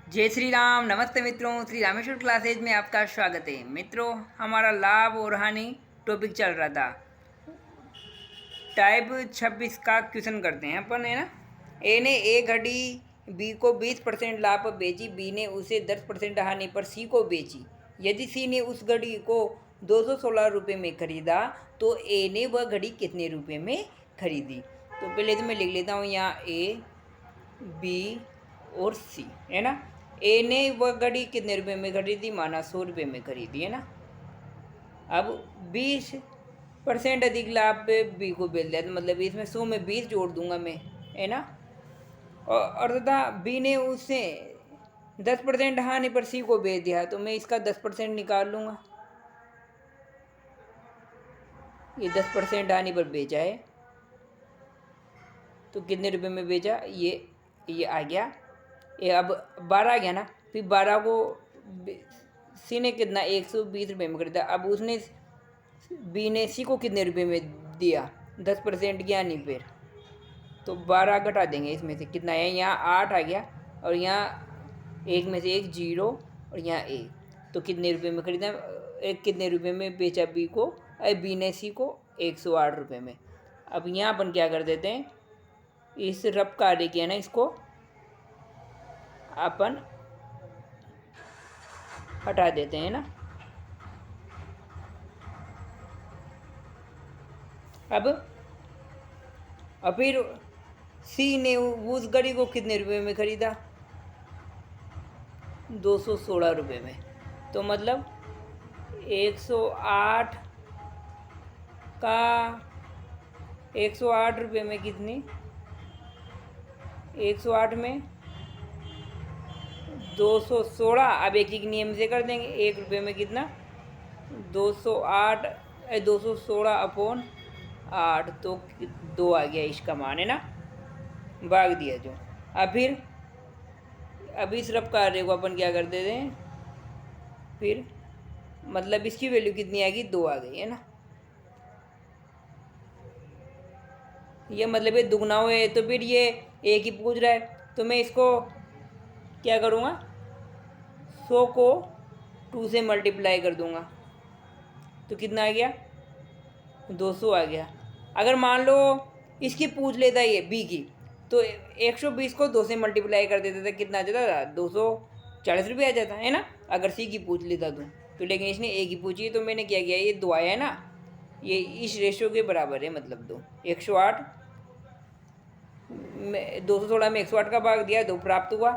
जय श्री राम। नमस्ते मित्रों, श्री रामेश्वर क्लासेज में आपका स्वागत है। मित्रों, हमारा लाभ और हानि टॉपिक चल रहा था। टाइप 26 का क्वेश्चन करते हैं अपन, है ना। ए ने एक घड़ी बी को 20% लाभ पर बेची, बी ने उसे 10% हानि पर सी को बेची। यदि सी ने उस घड़ी को 216 रुपये में खरीदा तो ए ने वह घड़ी कितने रुपये में खरीदी। तो पहले तो मैं लिख लेता हूँ यहाँ ए, बी और सी, है ना। ए ने वह घड़ी कितने रुपए में खरीदी, माना 100 रुपये में खरीदी, है ना। अब 20% अधिक लाभ पे बी को बेच दिया, तो मतलब इसमें 100 में 20 जोड़ दूंगा मैं, है ना। और तथा बी ने उससे 10% हानि पर सी को बेच दिया, तो मैं इसका 10% निकाल लूँगा। ये 10% हानि पर बेचा है, तो कितने रुपए में बेचा, ये आ गया। ये अब 12 आ गया ना। फिर 12 को सी ने कितना 120 रुपये में खरीदा। अब उसने बी ने सी को कितने रुपए में दिया, 10% किया नहीं। फिर तो 12 घटा देंगे, इसमें से कितना है, यहाँ 8 आ गया और यहाँ एक में से एक 0 और यहाँ 1, तो कितने रुपए में खरीदा, एक कितने रुपए में बेचा बी को, बी ने सी को 108 रुपये में। अब यहाँ अपन क्या कर देते हैं, इस रफ कार्य किया ना, इसको अपन हटा देते हैं ना। अब फिर सी ने उस घड़ी को कितने रुपए में खरीदा, 216 रुपये में। तो मतलब 108 का 108 रुपये में कितनी, 108 में 216। अब एक एक नियम से कर देंगे, 1 रुपये में कितना, 208 216 अपॉन 8, तो 2 आ गया इसका मान, है ना। भाग दिया जो। अब इस रफ कार्य को अपन क्या कर देते हैं, फिर मतलब इसकी वैल्यू कितनी आएगी, 2 आ गई, है ना। ये मतलब ये दुगना हुए, तो फिर ये एक ही पूछ रहा है, तो मैं इसको क्या करूँगा, 100 को 2 से मल्टीप्लाई कर दूँगा, तो कितना आ गया, 200 आ गया। अगर मान लो इसकी पूछ लेता ये बी की, तो 120 को 2 से मल्टीप्लाई कर देता था, कितना आ जाता था, 240 रुपये आ जाता है ना, अगर सी की पूछ लेता तो लेकिन इसने ए की पूछी है, तो मैंने क्या किया, ये 2 आया है ना, ये इस रेशो के बराबर है, मतलब 2, 108 में 216 में 108 का भाग दिया, 2 प्राप्त हुआ।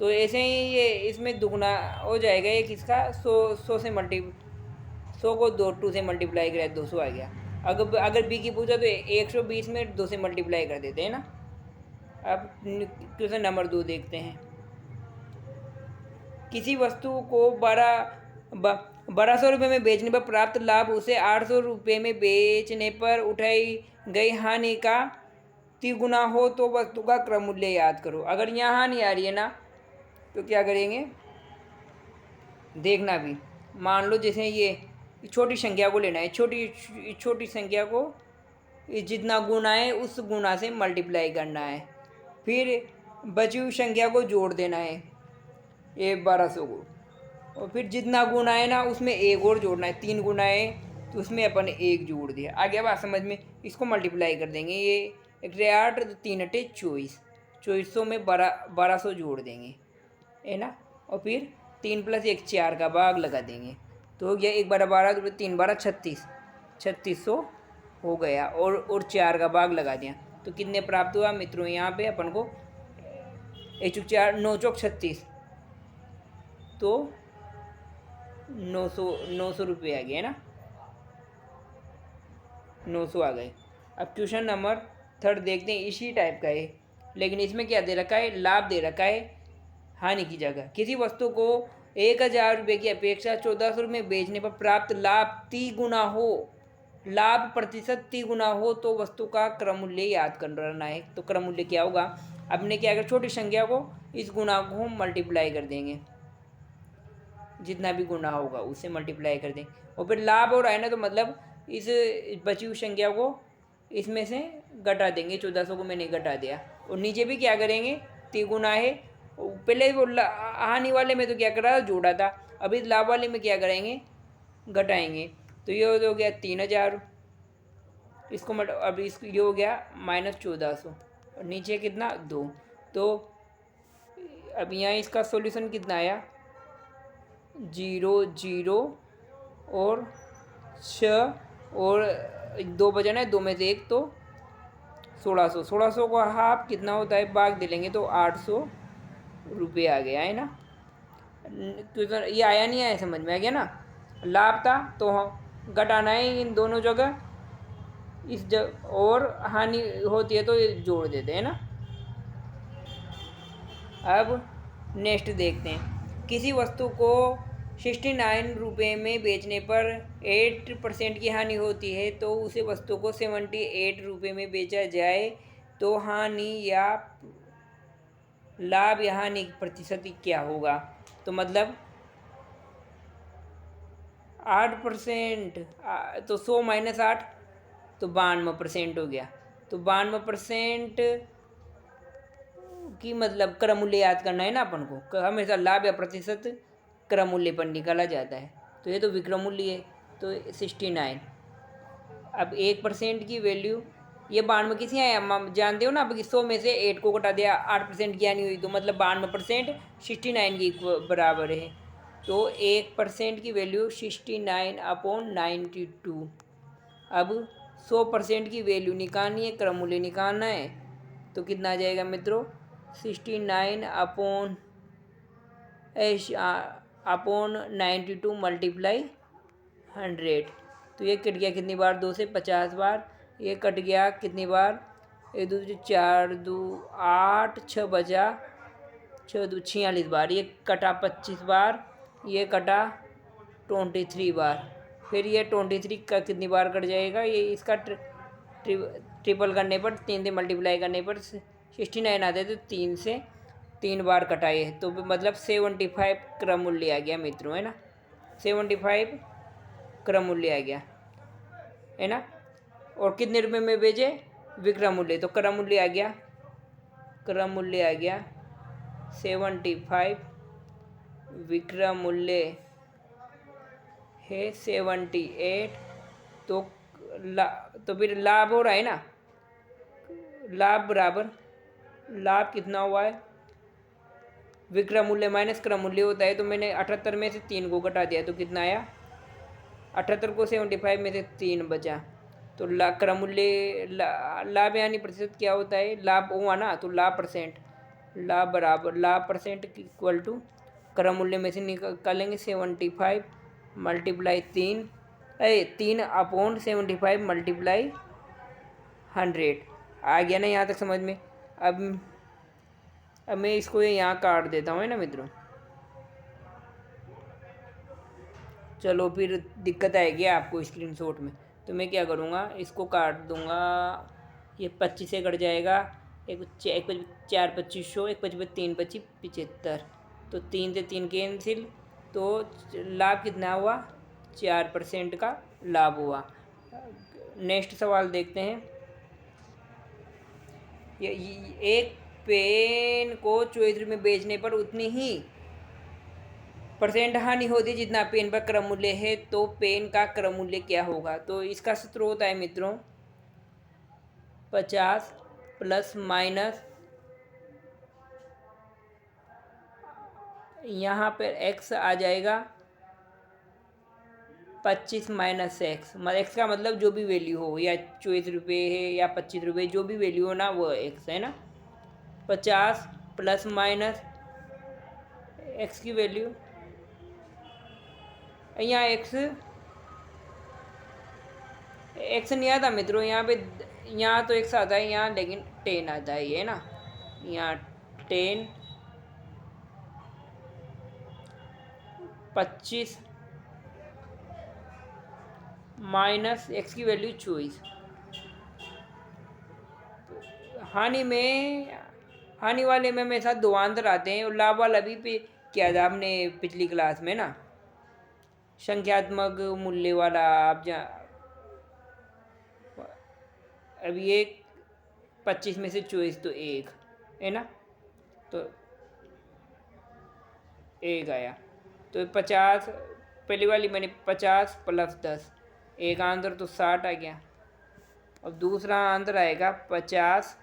तो ऐसे ही ये इसमें दुगना हो जाएगा, एक इसका 100 से 100 को 2 से मल्टीप्लाई करा, 200 आ गया। अगर बी की पूछा तो 120 में 2 से मल्टीप्लाई कर देते हैं ना। अब क्वेश्चन नंबर 2 देखते हैं। किसी वस्तु को 1200 रुपये में बेचने पर प्राप्त लाभ उसे 800 रुपये में बेचने पर उठाई गई हानि का तिगुना हो तो वस्तु का क्रम मूल्य याद करो। अगर यहाँ हानि आ रही है ना, तो क्या करेंगे, देखना भी। मान लो जैसे ये छोटी संख्या को लेना है, छोटी संख्या को जितना गुना है उस गुना से मल्टीप्लाई करना है, फिर बची हुई संख्या को जोड़ देना है, ये 1200 को, और फिर जितना गुना है ना उसमें एक और जोड़ना है, 3 गुना है तो उसमें अपन 1 जोड़ दिया। आगे बात समझ में, इसको मल्टीप्लाई कर देंगे, ये 8 तो 3 अटे 24, 2400 में 1200 जोड़ देंगे, है ना। और फिर 3 + 1 4 का भाग लगा देंगे, तो हो गया 1 12 12 तो 3 12 36, 3600 हो गया, और 4 का भाग लगा दिया, तो कितने प्राप्त हुआ मित्रों, यहाँ पे अपन को 1 4 9 चौक 36, तो 900 रुपये आ गए, है ना, 900 आ गए। अब क्वेश्चन नंबर 3 देखते हैं, इसी टाइप का है, लेकिन इसमें क्या दे रखा है, लाभ दे रखा है हानि की जगह। किसी वस्तु को 1000 रुपये की अपेक्षा 1400 रुपये में बेचने पर प्राप्त लाभ 30 गुना हो, लाभ प्रतिशत 30 गुना हो तो वस्तु का क्रम मूल्य याद करना है। तो क्रम मूल्य क्या होगा, अपने क्या अगर छोटी संख्या को इस गुना को मल्टीप्लाई कर देंगे, जितना भी गुना होगा उससे मल्टीप्लाई कर दें, और फिर लाभ हो रहा है ना, तो मतलब इस बची हुई संख्या को इसमें से घटा देंगे, 1400 को मैंने घटा दिया, और नीचे भी क्या करेंगे, 3 गुना है पहले वो हानि वाले में तो क्या करा था, जोड़ा था। अभी लाभ वाले में क्या करेंगे, घटाएंगे। तो ये हो गया 3000, इसको अब इसको ये हो गया -1400, और नीचे कितना 2। तो अब यहाँ इसका सॉल्यूशन कितना आया, 0 0 और 6 और 2 बचा ना, 2 में से 1 तो 1600। 1600 को हाफ कितना होता है, भाग दे लेंगे तो 800 रुपये आ गया है ना। तो ये आया नहीं आया, समझ में आ गया ना। लाभ था तो घटाना है इन दोनों जगह, इस जगह, और हानि होती है तो ये जोड़ देते हैं ना। अब नेक्स्ट देखते हैं, किसी वस्तु को 69 रुपये में बेचने पर 8% की हानि होती है, तो उसे वस्तु को 78 रुपये में बेचा जाए तो हानि या लाभ या हानि प्रतिशत क्या होगा। तो मतलब 8%, तो 100 - 8 तो 92% हो गया। तो 92% की मतलब क्रम मूल्य याद करना है ना अपन को, हमेशा लाभ या प्रतिशत क्रम मूल्य पर निकाला जाता है। तो ये तो विक्रम मूल्य है, तो 69। अब 1% की वैल्यू, ये 92 किसी आया, हम जानते हो ना। अब 100 में से 8 को घटा दिया, 8% की हानि हुई, तो मतलब 92% 69 की बराबर है। तो 1% की वैल्यू 69/92। अब 100% की वैल्यू निकालनी है, क्रम मूल्य निकालना है, तो कितना आ जाएगा मित्रों, 69/92 मल्टीप्लाई 100। तो ये कट गया कितनी बार, 2 से 50 बार। ये कट गया कितनी बार, 1 2 4 2 8, 6 बचा, 6 2 46 बार। ये कटा 25 बार, ये कटा 23 बार। फिर ये 23 का कितनी बार कट जाएगा, ये इसका ट्रिपल करने पर, 3 से मल्टीप्लाई करने पर 69 आते, तो 3 से 3 बार कटाए, तो मतलब 75 क्रम मूल्य आ गया मित्रों, है ना। 75 क्रम मूल्य आ गया, है ना। और कितने रुपए में बेचे, विक्रम मूल्य, तो क्रम मूल्य आ गया, क्रम मूल्य आ गया 75, विक्रम मूल्य है 78। तो तो फिर लाभ हो रहा है ना, लाभ बराबर, लाभ कितना हुआ है, विक्रम मूल्य माइनस क्रम मूल्य होता है। तो मैंने 78 में से 3 को घटा दिया, तो कितना आया, 78 को 75 में से 3 बचा। तो क्रम मूल्य लाभ यानी प्रतिशत क्या होता है, लाभ हुआ ना, तो लाभ परसेंट, लाभ बराबर, लाभ परसेंट इक्वल टू क्रम मूल्य में से निकालेंगे 75 मल्टीप्लाई 3/75 मल्टीप्लाई 100। आ गया ना यहाँ तक समझ में। अब मैं इसको यहाँ काट देता हूँ, है ना मित्रों। चलो फिर दिक्कत आएगी आपको स्क्रीनशॉट में, तो मैं क्या करूँगा, इसको काट दूँगा। ये 25 से कट जाएगा, एक 4 2500, एक 25 3 25 75, तो 3 से 3 कैंसिल। तो लाभ कितना हुआ, 4% का लाभ हुआ। नेक्स्ट सवाल देखते हैं। ये एक पेन को 24 रुपये में बेचने पर उतनी ही % हानि होती है जितना पेन पर क्रम मूल्य है, तो पेन का क्रम मूल्य क्या होगा। तो इसका सूत्र होता है मित्रों 50 प्लस माइनस, यहाँ पर x आ जाएगा 25 माइनस एक्स, एक्स का मतलब जो भी वैल्यू हो, या 24 रुपये है या 25 रुपये, जो भी वैल्यू हो ना, वो x है ना। 50 प्लस माइनस x की वैल्यू, यहाँ x नहीं आता मित्रों, यहाँ पे, यहाँ तो x आता है यहाँ, लेकिन 10 आता है, ये ना, यहाँ 10 25 माइनस x की वैल्यू 24। हानि वाले में मेरे साथ 2 आंसर आते हैं, और लाभ वाला भी पे किया था आपने पिछली क्लास में ना, संख्यात्मक मूल्य वाला। आप अब ये 25 में से 24 तो 1 है ना। तो 1 आया। तो 50 पहली वाली मैंने 50 प्लस 10, एक आंसर तो 60 आ गया। अब दूसरा आंसर आएगा 50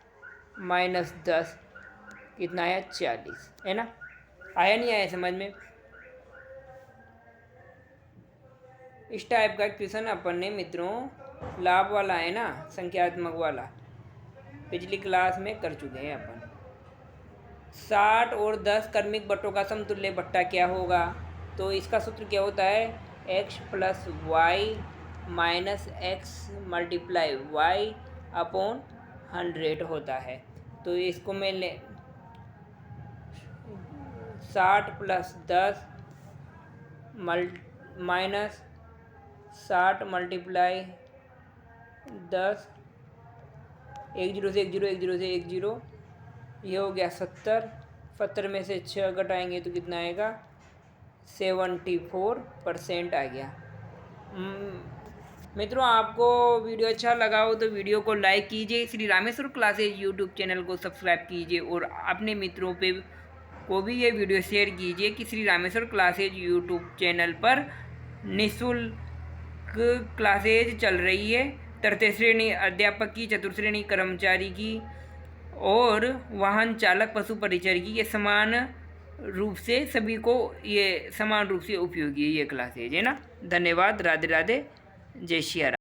माइनस 10, कितना आया 40, है ना। आया नहीं आया समझ में। इस टाइप का क्वेश्चन अपन ने मित्रों लाभ वाला है ना, संख्यात्मक वाला, पिछली क्लास में कर चुके हैं अपन। 60 और 10 क्रमिक बट्टों का समतुल्य बट्टा क्या होगा? तो इसका सूत्र क्या होता है? x plus Y minus X multiply Y upon 100 होता है। तो इसको मैं 60 प्लस 10 माइनस 60 मल्टीप्लाई 10, 1 जीरो से 1 जीरो, 1 जीरो से 1 जीरो, ये हो गया 70। 70 में से 6 घटाएंगे तो कितना आएगा? 74% आ गया। मित्रों आपको वीडियो अच्छा लगा हो तो वीडियो को लाइक कीजिए, Shri Rameshwar classes YouTube channel को सब्सक्राइब कीजिए और अपने मित्रों पे को भी ये वीडियो शेयर कीजिए कि Shri Rameshwar classes YouTube channel पर निःशुल्क क्लासेज चल रही है, तृतीय श्रेणी अध्यापक की, चतुर्थ श्रेणी कर्मचारी की और वाहन चालक पशु परिचर की। ये समान रूप से सभी को ये समान रूप से उपयोगी है ये क्लासेज, है ना। धन्यवाद। राधे राधे। जय श्री राम।